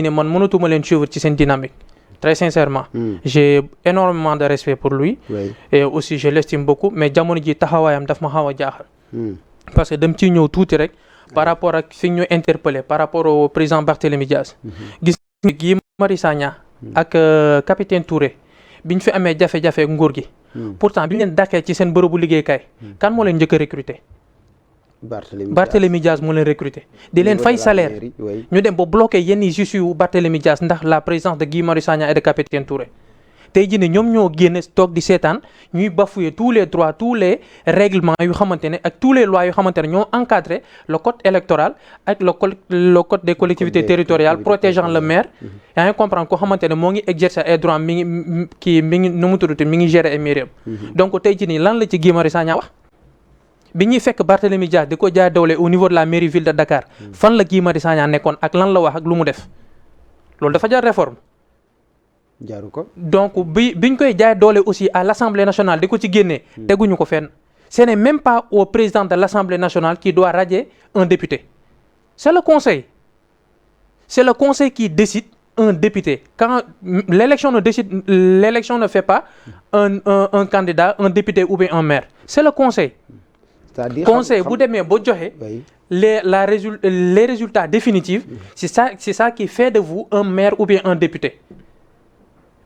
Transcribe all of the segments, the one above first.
ne man mënatuma leen suivre ci seen dynamique très sincèrement. J'ai énormément de respect pour lui. Et aussi je l'estime beaucoup mais jamono ji taxawaayam daf ma xaw a jaaxal. parce que dem ciy ñëw tuuti rek par rapport ak fi ñu interpellé par rapport au président Barthélémy Dias. gis nga Guy Marius Sagna ak capitaine Touré biñ fi amee jafe-jafe nguur gi. pourtant biñ leen dàkkee ci seen bërëbu liggéeykaay kan moo leen njëkk a recruter. Barthélémy Dias moo leen recruter di leen fay salaire ñu dem ba bloqué yenn justice yu Barthélémy Dias ndax la présence de Guy Marius Sagna et de capitaine Touré. tey jii ne ñoom ñoo génn toog di seetaan ñuy bafouer tous les droits tous les règlements yu xamante ne ak tous les lois yu xamante ne ñoo encadré le code électoral ak le code des collectivités territoriales protégeant le maire. yaa ngi comprendre ko xamante ne moo ngi exercer ay droits mi ngi nu mu tuddati mi ngi gérer ay mairie. donc tey jii nii lan la ci Guy Marius Sagna wax bi ñuy fekk Barthélémy Dias di ko jaay doole au niveau de la mairie ville de Dakar fan la Guy Marius Sagna nekkoon ak lan la wax ak lu mu def loolu dafa jar réforme. jaaru ko donc biñ koy jaay doole aussi à l'Assemblée nationale di ko ci génnee teguñu ko fenn ce n'est même pas au président de l'Assemblée nationale qui doit radier un député c'est le conseil qui décide un député quand l'élection ne fait pas un candidat un député ou bien un maire c'est le conseil. c'est-à-dire conseil bu demee ba joxe les résultats définitifs c'est ça qui fait de vous un maire ou bien un député.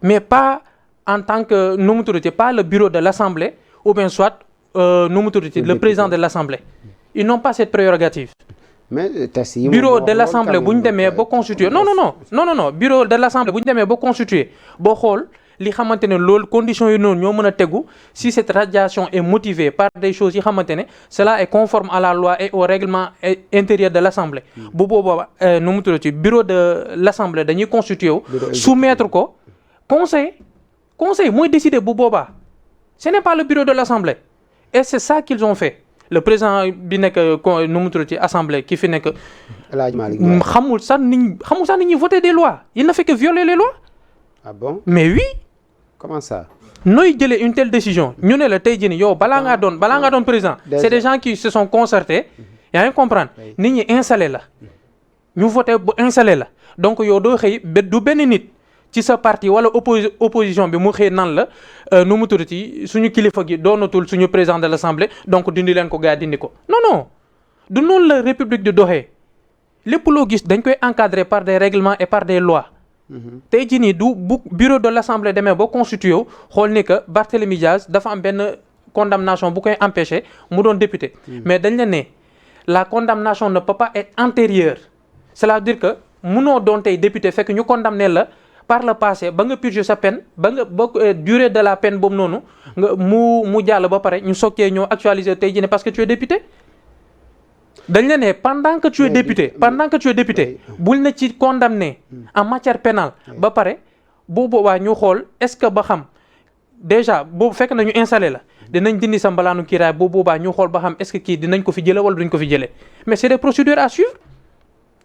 mais pas en tant que nu mu tuddati pas le bureau de l'Assemblée ou bien soit nu mu tuddati le président de l'Assemblée ils n'ont pas cette prérogative. mais bureau de l'Assemblée bu ñu demee ba constituer non bureau de l'Assemblée bu ñu demee ba constituer boo xool li xamante ne loolu conditions yi noonu ñoo mën a tegu si cette radiation est motivée par des choses yi xamante ne cela est conforme à la loi et au règlement intérieur de l'Assemblée. bu boobaa nu mu tuddati bureau de l'Assemblée dañuy constituer wu soumettre ko. conseil mooy décider bu boobaa ce n'est pas le bureau de l'Assemblée et c'est ça qu'ils ont fait le président bi nekk nu mu tudd ci assemblée ki fi nekk xamul sax ni ñuy voter des lois il ne fait que violer les lois. ah bon mais oui. comment ça. nooy jëlee une telle décision ñu ne la tey jii nii yow balaa ngaa doon président c'est des gens qui se sont concertés yaa ngi comprendre nit ñi installé la ñu voté bu installé la donc yow doo xëy du benn nit. ci sa parti wala opposition bi mu xëy nan la nu mu tuddati suñu kilifa gi doonatul suñu président de l'Assemblée donc dindi leen ko gaa dindi ko non du noonu la république di doxee lépp loo gis dañ koy encadrer par des règlements et par des lois. tey jii nii du bu bureau de l'Assemblée demee ba constitué wu xool ni que Barthélémy Dias dafa am benn condamnation bu koy empêcher mu doon député. mais dañ la ne la condamnation ne peut pas être antérieure cela veut dire que munoo doon tey député fekk ñu condamné la. par le passé ba nga purger sa peine ba durée de la peine boobu noonu nga mu jàll ba pare ñu sokkee ñoo actualiser tey jii ne parce que tu es député dañ la ne pendant que tu es député bul na ci condamné en matière pénale ba pare bu boobaa ñu xool est-ce que ba xam déjà boobu fekk na ñu installé la dinañ dindi sa mbalaanu kiiraay bu boobaa ñu xool ba xam est-ce que kii dinañ ko fi jële wala duñ ko fi jëlee mais c'est des procédures à suivre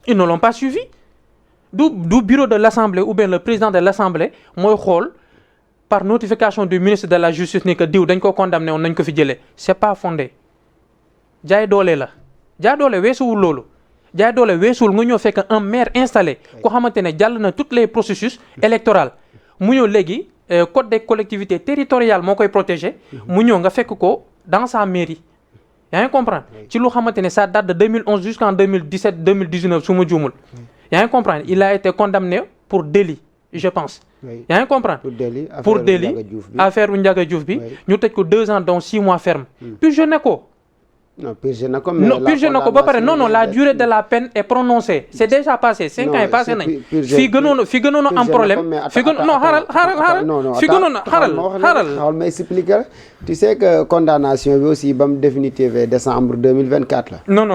ils ne l'ont pas suivi. du bureau de l'Assemblée ou bien le président de l'Assemblée mooy xool par notification du ministre de la justice ni que diw dañ ko condamné woon nañ ko fi jëlee c'est pas fondé jaay doole la jaay doole weesuwul loolu jaay doole weesuwul nga ñëw fekk un maire installé ko xamante ne jàll na tous les processus électoraux mu ñëw léegi code des collectivités territoriales moo koy protéger mu ñëw nga fekk ko dans sa mairie yaa ngi comprendre ci lu xamante ne ça date de 2011 jusqu'en 2017 2019 su ma juumul yaa ngi comprendre il a été condamné pour délit je pense. yaa ngi comprendre pour délit affaire bu Ndiaga Diouf bi ñu tëj ko 2 ans donc 6 mois ferme. purgé na ko. non purgé na ko ba pare non la durée de la peine est prononcée c'est déjà passé 5 ans yi passé nañ. fii gënoon a am problème fii xaaral ma expliquer tu sais que condamnation bi aussi ba mu définitive décembre 2024 la. non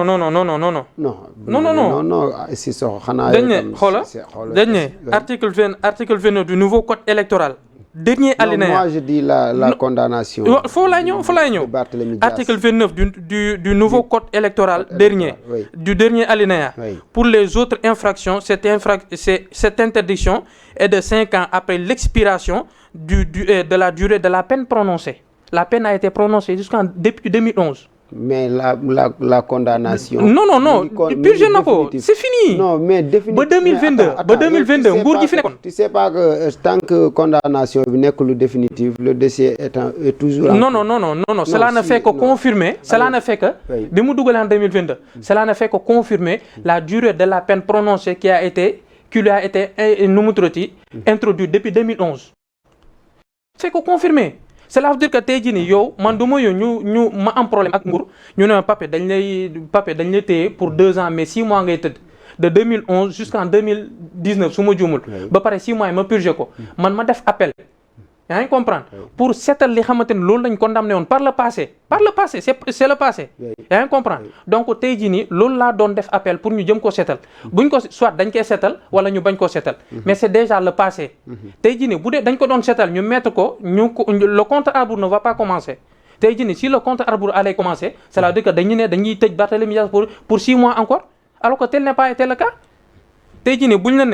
si soxo xanaa. dañ ne article 29 du nouveau code électoral. dernier alinéa moi je dis la condamnation. foo laay ñëw article 29 du nouveau code électoral dernier alinéa. pour les autres infractions cette interdiction est de 5 ans après l'expiration de la durée de la peine prononcée. La peine a été prononcée depuis 2011. mais la condamnation. non purgé na ko c'est fini. non mais définitivement ba 2022 ba 2022 nguur gi fi nekkoon. tu sais pas que tant que condamnation bi nekkul lu définitive le dossier est toujours. non cela ne fait que confirmer. cela ne fait que bi mu dugalee en 2022. cela ne fait que confirmer la durée de la peine prononcée qui lui a été introduite depuis 2011. fait que confirmer. cela veut dire que tey jii nii yow man du ma yow ñu ma am problème ak nguur ñu ne Pape dañ lay téye pour 2 ans mais 6 mois ngay tëdd de 2011 jusqu'en 2019 su ma juumul. ba pare 6 mois yi ma purgé ko man ma def appel. yaa ngi comprendre pour seetal li xamante ne loolu lañ condamné woon par le passé c'est le passé. yaa ngi comprendre donc tey jii nii loolu laa doon def appel pour ñu jëm ko seetal buñ ko soit dañ koy seetal wala ñu bañ ko seetal mais c'est déjà le passé. tey jii nii bu dee dañ ko doon seetal ñu mettre ko le compte à rebours ne va pas commencer. tey jii nii si le compte à rebours allait commencer cela veut dire que dañuy tëj Barthélémy Dias pour 6 mois encore alors que tel n'est pas été le cas. tey jii nii buñ la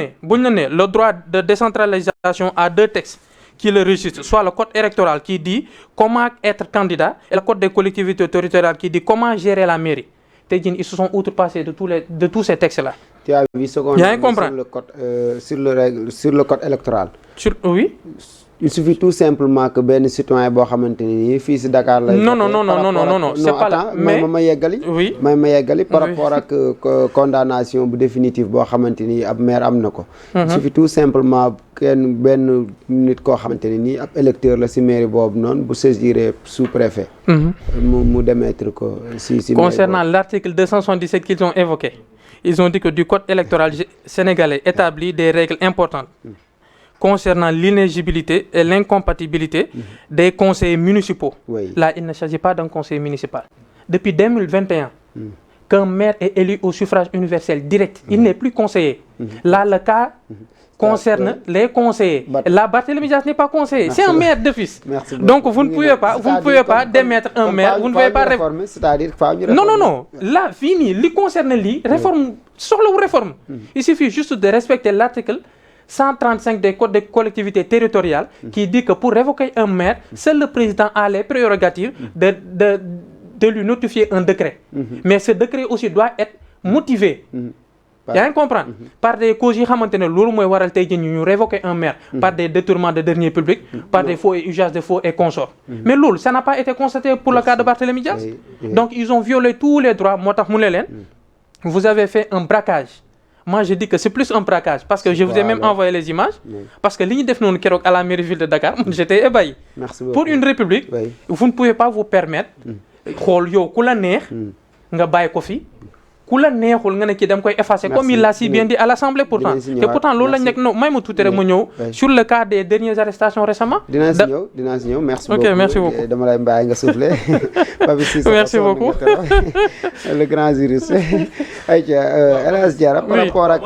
ne le droit de décentralisation à 2 textes qui le régissent, soit le code électoral qui dit comment être candidat et le code des collectivités territoriales qui dit comment gérer la mairie. Tey jii ils se sont outrepassés de tous ces textes-là. Tu as vu ce qu'on a dit sur le code électoral. Oui. Il suffit tout simplement que benn citoyen boo xamante ni fii si Dakar lay. non c'est pas là mais ma yeggali. oui ma yeggali par rapport ak condamnation bu définitive boo xamante ni ab maire am na ko. Il suffit tout simplement benn nit koo xamante ne nii ab électeur la si mairie boobu noonu bu saisir sous-préfet. mu démettre ko si. Concernant l'article 277 qu'ils ont évoqué, ils ont dit que du code électoral sénégalais établit des règles importantes. Concernant l'inéligibilité et l'incompatibilité des conseillers municipaux. Oui. Là, il ne s'agit pas d'un conseiller municipal. Depuis 2021, qu'un maire est élu au suffrage universel direct, il n'est plus conseiller. Là, le cas concerne les conseillers. Là, Barthélémy Dias n'est pas conseiller, c'est un maire d'office. Donc, vous ne pouvez pas démettre un maire, vous ne pouvez pas réformer. C'est-à-dire Non. Là, fini, li concerne lui, réforme, sur la réforme. Il suffit juste de respecter l'article 135 des codes des collectivités territoriales qui dit que pour révoquer un maire, seul le président a les prérogatives de lui notifier un décret. Mais ce décret aussi doit être motivé. yaa ngi comprendre par des causes yi xamante ne loolu mooy waral tey jii ñu révoquer un maire par des détournements de deniers publics par des faux et usage de faux et consorts mais loolu ça n'a pas été constaté pour le cas de Barthélémy Dias. Donc ils ont violé tous les droits moo tax mu ne leen vous avez fait un braquage. Moi je dis que c'est plus un braquage parce que je vous ai même envoyé les images parce que li ñu def noonu keroog à la mairie ville de Dakar j'étais ébahi. Pour une république vous ne pouvez pas vous permettre xool yow ku la neex nga bàyyi ko fi ku la neexul nga ne kii dama koy effacer comme il l'a si bien dit à l'Assemblée pourtant te pourtant loolu lañ nekk non may ma tuuti rek ma ñëw sur le cas des dernières arrestations récemment. dinaa si ñëw merci beaucoup. Ok, merci beaucoup. dama lay bàyyi nga souffler. Merci beaucoup. Le grand juriste ayca El Hadj Diarra par rapport ak